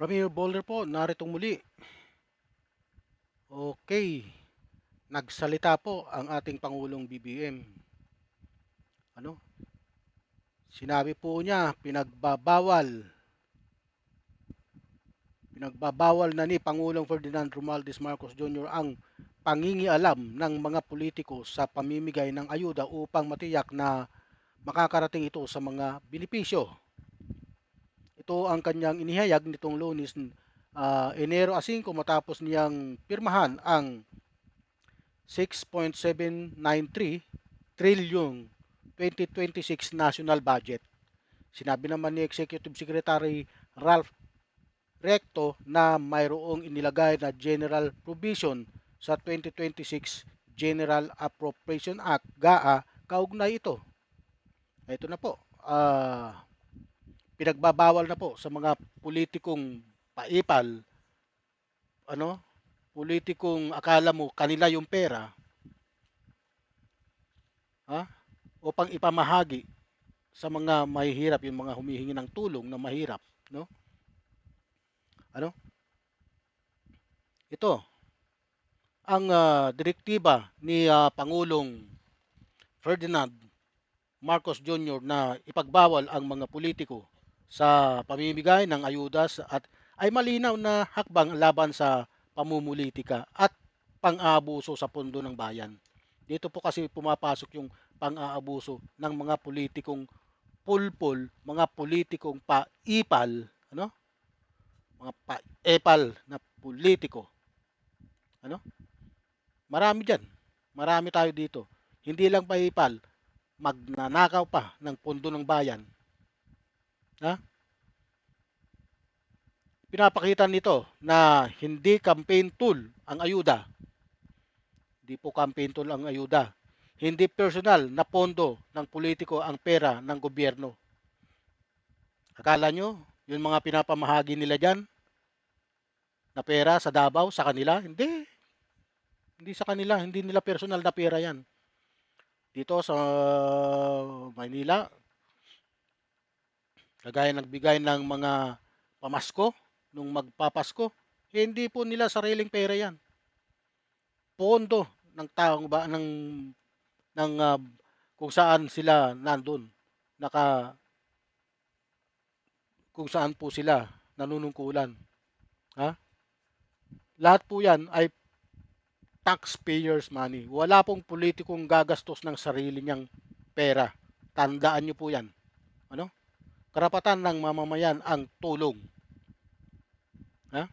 Ramiro Boulder po, naritong muli. Okay, nagsalita po ang ating Pangulong BBM. Ano? Sinabi po niya, pinagbabawal na ni Pangulong Ferdinand Romualdez Marcos Jr. ang pangingialam ng mga politiko sa pamimigay ng ayuda upang matiyak na makakarating ito sa mga benepisyo. Ito ang kanyang inihayag nitong Lunes, Enero 5 matapos niyang pirmahan ang 6.793 trillion 2026 national budget. Sinabi naman ni Executive Secretary Ralph Recto na mayroong inilagay na general provision sa 2026 General Appropriation Act GAA kaugnay ito. Ito na po. Pinagbabawal na po sa mga politikong paipal, politikong akala mo kanila yung pera, ha? Upang ipamahagi sa mga mahihirap, yung mga humihingi ng tulong na mahirap, no? Ano? Ito ang direktiba ni Pangulong Ferdinand Marcos Jr. na ipagbawal ang mga politiko sa pamimigay ng ayuda at ay malinaw na hakbang laban sa pamumulitika at pang-aabuso sa pondo ng bayan. Dito po kasi pumapasok yung pang-aabuso ng mga politikong pulpul, mga politikong paipal, ano? Mga paipal na politiko, ano? Marami diyan. Marami tayo dito. Hindi lang paipal, magnanakaw pa ng pondo ng bayan. Ha? Pinapakita nito na hindi campaign tool ang ayuda. Hindi po campaign tool ang ayuda. Hindi personal na pondo ng politiko ang pera ng gobyerno. Akala nyo, yung mga pinapamahagi nila dyan, na pera sa Davao, sa kanila? Hindi. Hindi sa kanila. Hindi nila personal na pera yan. Dito sa Maynila, kagaya nagbigay ng mga pamasko, nung magpapasko, hindi po nila sariling pera yan. Pondo ng taong ba ng kung saan sila nandun, naka kung saan po sila nanunungkulan. Ha? Lahat po yan ay taxpayers money. Wala pong politikong gagastos ng sarili niyang pera. Tandaan niyo po yan. Ano? Karapatan ng mamamayan ang tulong. Ha?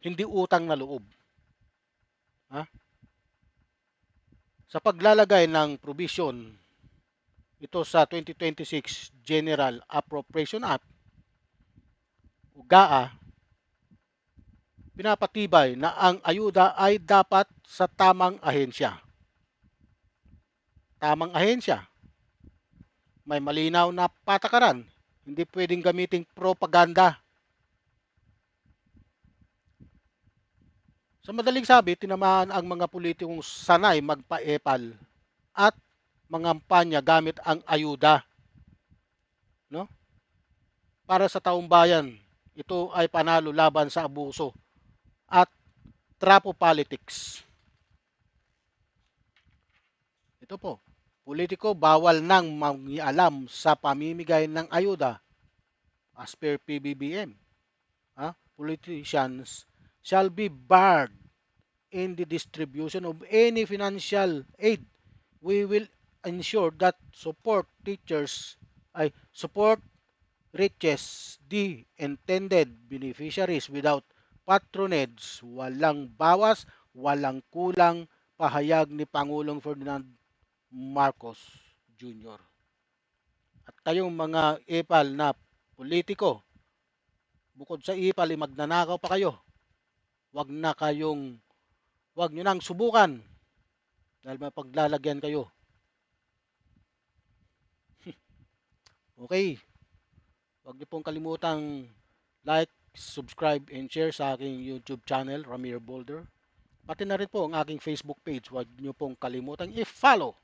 Hindi utang na loob. Ha? Sa paglalagay ng provision ito sa 2026 General Appropriation Act o GAA, pinapatibay na ang ayuda ay dapat sa tamang ahensya. Tamang ahensya. May malinaw na patakaran. Hindi pwedeng gamiting propaganda. Sa madaling sabi, tinamaan ang mga politikong sanay magpaepal at mangampanya gamit ang ayuda. No? Para sa taong bayan, ito ay panalo laban sa abuso at trapo politics. Ito po, politiko bawal nang mangialam sa pamimigay ng ayuda as per PBBM. Politicians shall be barred in the distribution of any financial aid. We will ensure that support reaches the intended beneficiaries without patronage, walang bawas, walang kulang, pahayag ni Pangulong Ferdinand Marcos Jr. At kayong mga ipal na politiko, bukod sa ipal, magnanakaw pa kayo. Wag na kayong, wag nyo nang subukan dahil mapaglalagyan kayo. Okay, wag nyo pong kalimutang like, subscribe, and share sa aking YouTube channel, Ramiro Boulder. Pati na rin po ang aking Facebook page. Huwag nyo pong kalimutang i-follow